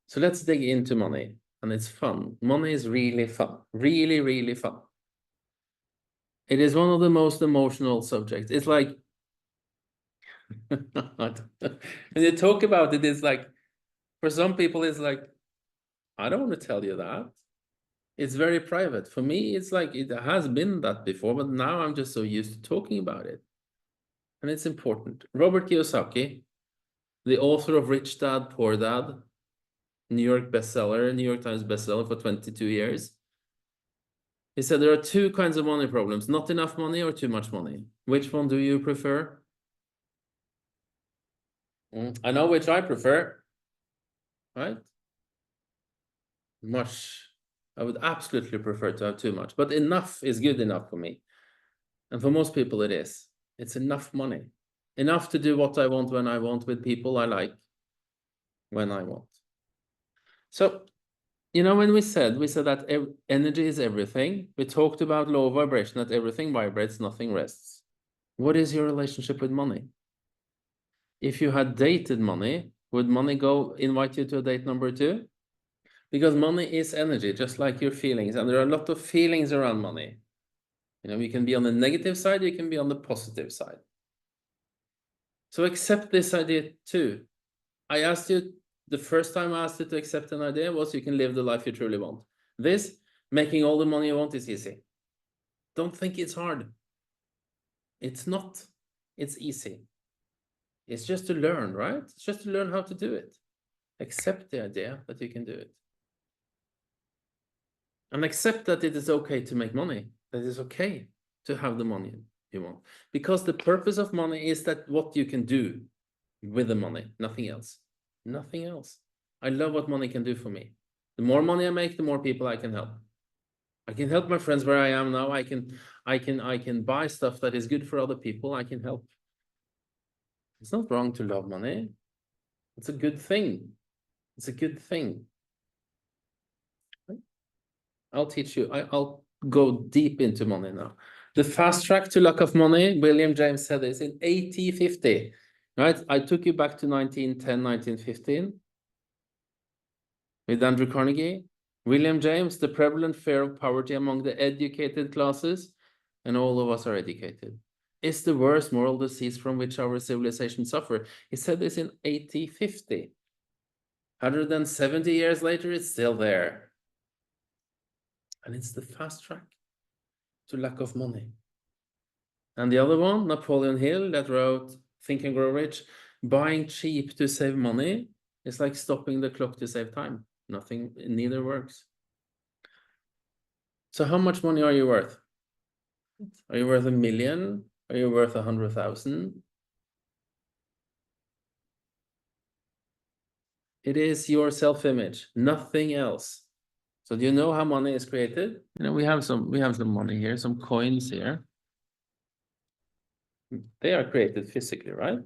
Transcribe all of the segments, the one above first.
So let's dig into money, and it's fun. Money is really fun, really, really fun. It is one of the most emotional subjects. It's like, when you talk about it, it's like, for some people, it's like, I don't want to tell you that. It's very private. For me, it's like, it has been that before, but now I'm just so used to talking about it. And it's important. Robert Kiyosaki, the author of Rich Dad, Poor Dad, New York bestseller, New York Times bestseller for 22 years. He said there are two kinds of money problems, not enough money or too much money. Which one do you prefer? I know which I prefer, right? Much. I would absolutely prefer to have too much, but enough is good enough for me. And for most people it is. It's enough money. Enough to do what I want when I want with people I like when I want. So, you know, when we said that energy is everything, we talked about low vibration, that everything vibrates, nothing rests. What is your relationship with money? If you had dated money, would money go invite you to a date number 2? Because money is energy, just like your feelings. And there are a lot of feelings around money. You know, you can be on the negative side, you can be on the positive side. So accept this idea too. I asked you, the first time I asked you to accept an idea was you can live the life you truly want. This, making all the money you want, is easy. Don't think it's hard. It's not. It's easy. It's just to learn, right? It's just to learn how to do it. Accept the idea that you can do it. And accept that it is okay to make money. That it's okay to have the money you want. Because the purpose of money is that what you can do with the money, nothing else. Nothing else. I love what money can do for me. The more money I make, the more people I can help. I can help my friends where I am now. I can buy stuff that is good for other people. I can help. It's not wrong to love money. It's a good thing. It's a good thing. I'll teach you. I'll go deep into money now. The fast track to lack of money, William James said this in 1850. Right? I took you back to 1910, 1915 with Andrew Carnegie. William James, the prevalent fear of poverty among the educated classes, and all of us are educated, is the worst moral disease from which our civilization suffer. He said this in 1850. 170 years later, it's still there. And it's the fast track to lack of money. And the other one, Napoleon Hill, that wrote Think and Grow Rich, buying cheap to save money is like stopping the clock to save time. Nothing, neither works. So how much money are you worth? Are you worth 1 million? Are you worth 100,000? It is your self-image, nothing else. So do you know how money is created? You know, we have some money here, some coins here. They are created physically, right?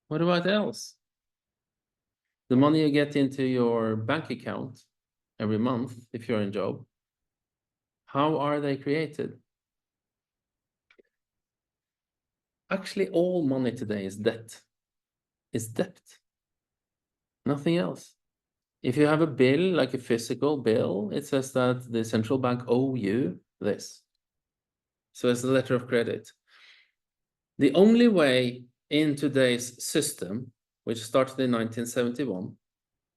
What about else? The money you get into your bank account every month, if you're in job, how are they created? Actually, all money today is debt. It's debt. Nothing else. If you have a bill, like a physical bill, it says that the central bank owe you this. So it's a letter of credit. The only way in today's system, which started in 1971,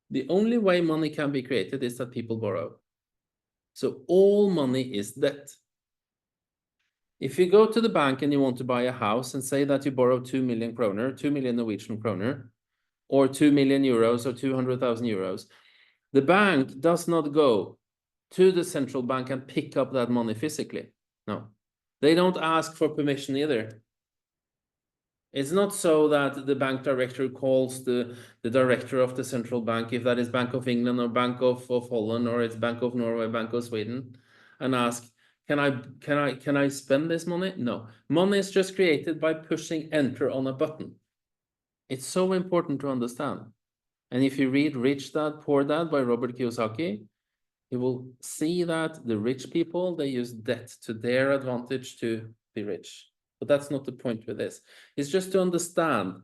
the only way money can be created is that people borrow. So all money is debt. If you go to the bank and you want to buy a house and say that you borrow 2 million kroner, 2 million Norwegian kroner, or 2 million euros or 200,000 euros, the bank does not go to the central bank and pick up that money physically. No, they don't ask for permission either. It's not so that the bank director calls the director of the central bank, if that is Bank of England or Bank of Holland, or it's Bank of Norway, Bank of Sweden, and ask, can I spend this money? No. Money is just created by pushing enter on a button. It's so important to understand. And if you read Rich Dad, Poor Dad by Robert Kiyosaki, you will see that the rich people, they use debt to their advantage to be rich. But that's not the point with this. It's just to understand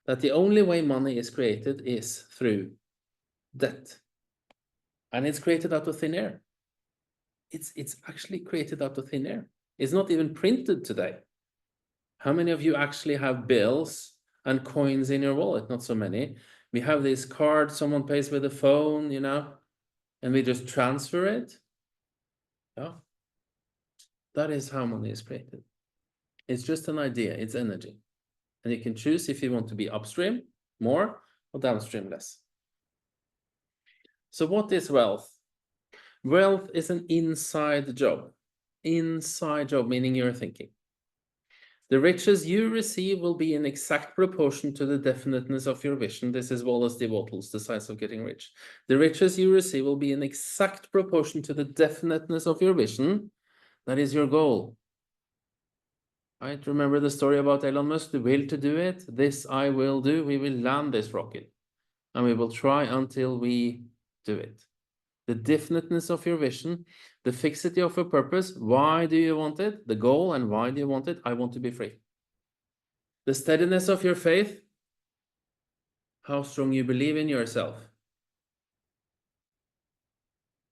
that the only way money is created is through debt. And it's created out of thin air. It's actually created out of thin air. It's not even printed today. How many of you actually have bills and coins in your wallet? Not so many. We have this card someone pays with a phone, and we just transfer it. Yeah. That is how money is created. It's just an idea, it's energy. And you can choose if you want to be upstream more or downstream less. So what is wealth? Wealth is an inside job. Inside job, meaning you're thinking. The riches you receive will be in exact proportion to the definiteness of your vision. This is Wallace D. Wattles, The Science of Getting Rich. The riches you receive will be in exact proportion to the definiteness of your vision. That is your goal. Right? Remember the story about Elon Musk, the will to do it? This I will do. We will land this rocket. And we will try until we do it. The definiteness of your vision, the fixity of your purpose. Why do you want it? The goal, and why do you want it? I want to be free. The steadiness of your faith, how strong you believe in yourself.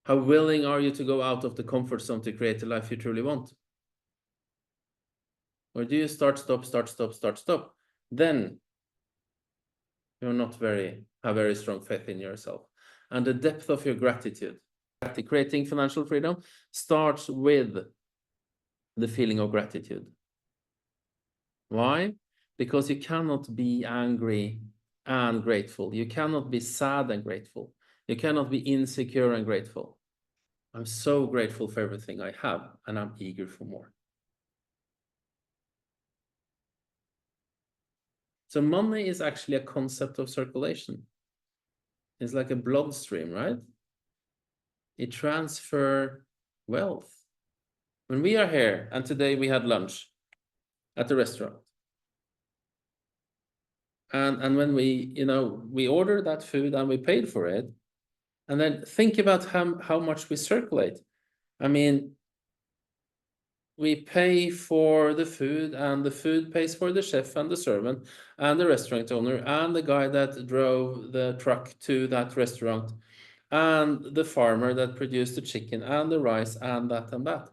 How willing are you to go out of the comfort zone to create the life you truly want? Or do you start, stop? Then you're not have very strong faith in yourself. And the depth of your gratitude. Creating financial freedom starts with the feeling of gratitude. Why? Because you cannot be angry and grateful. You cannot be sad and grateful. You cannot be insecure and grateful. I'm so grateful for everything I have, and I'm eager for more. So money is actually a concept of circulation. It's like a bloodstream, right? It transfers wealth. When we are here, and today we had lunch at the restaurant, and when we ordered that food and we paid for it, and then think about how much we circulate. I mean, we pay for the food, and the food pays for the chef and the servant and the restaurant owner and the guy that drove the truck to that restaurant and the farmer that produced the chicken and the rice and that and that.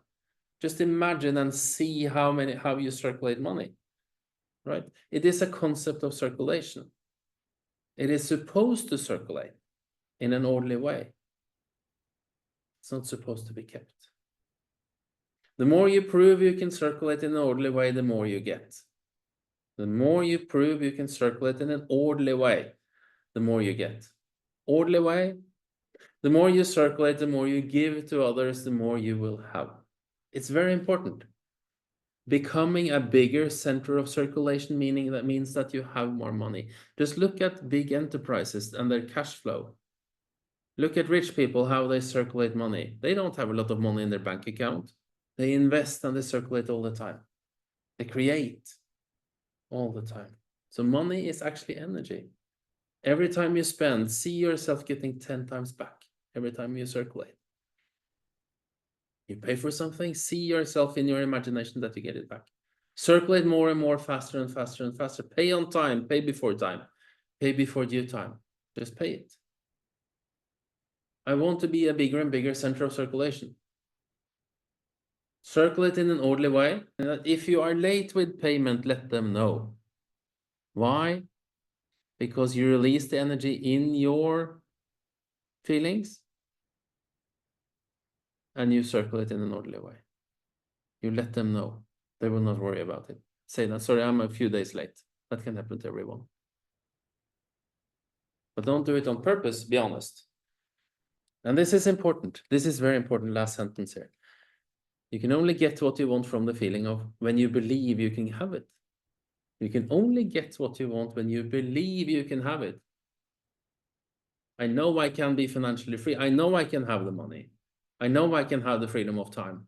Just imagine and see how you circulate money, right? It is a concept of circulation. It is supposed to circulate in an orderly way. It's not supposed to be kept. The more you prove you can circulate in an orderly way, the more you get. The more you prove you can circulate in an orderly way, the more you get. Orderly way, the more you circulate, the more you give to others, the more you will have. It's very important. Becoming a bigger center of circulation, that means that you have more money. Just look at big enterprises and their cash flow. Look at rich people, how they circulate money. They don't have a lot of money in their bank account. They invest and they circulate all the time. They create all the time. So money is actually energy. Every time you spend, see yourself getting 10 times back every time you circulate. You pay for something, see yourself in your imagination that you get it back. Circulate more and more, faster and faster and faster. Pay on time, pay before time, pay before due time. Just pay it. I want to be a bigger and bigger center of circulation. Circulate in an orderly way. If you are late with payment, let them know. Why? Because you release the energy in your feelings and you circulate in an orderly way. You let them know. They will not worry about it. Say that, sorry, I'm a few days late. That can happen to everyone. But don't do it on purpose, be honest. And this is important. This is very important, last sentence here. You can only get what you want from the feeling of when you believe you can have it. You can only get what you want when you believe you can have it. I know I can be financially free. I know I can have the money. I know I can have the freedom of time.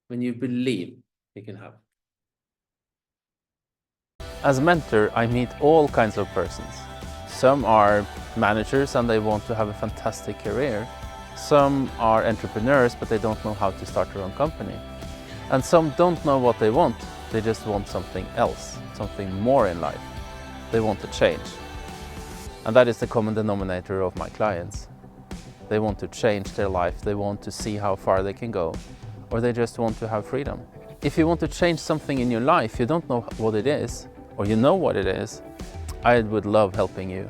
When you believe you can have it. As a mentor, I meet all kinds of persons. Some are managers and they want to have a fantastic career. Some are entrepreneurs, but they don't know how to start their own company. And some don't know what they want. They just want something else, something more in life. they want to change. And that is the common denominator of my clients. They want to change their life, they want to see how far they can go, or they just want to have freedom. If you want to change something in your life, you don't know what it is, or you know what it is, I would love helping you.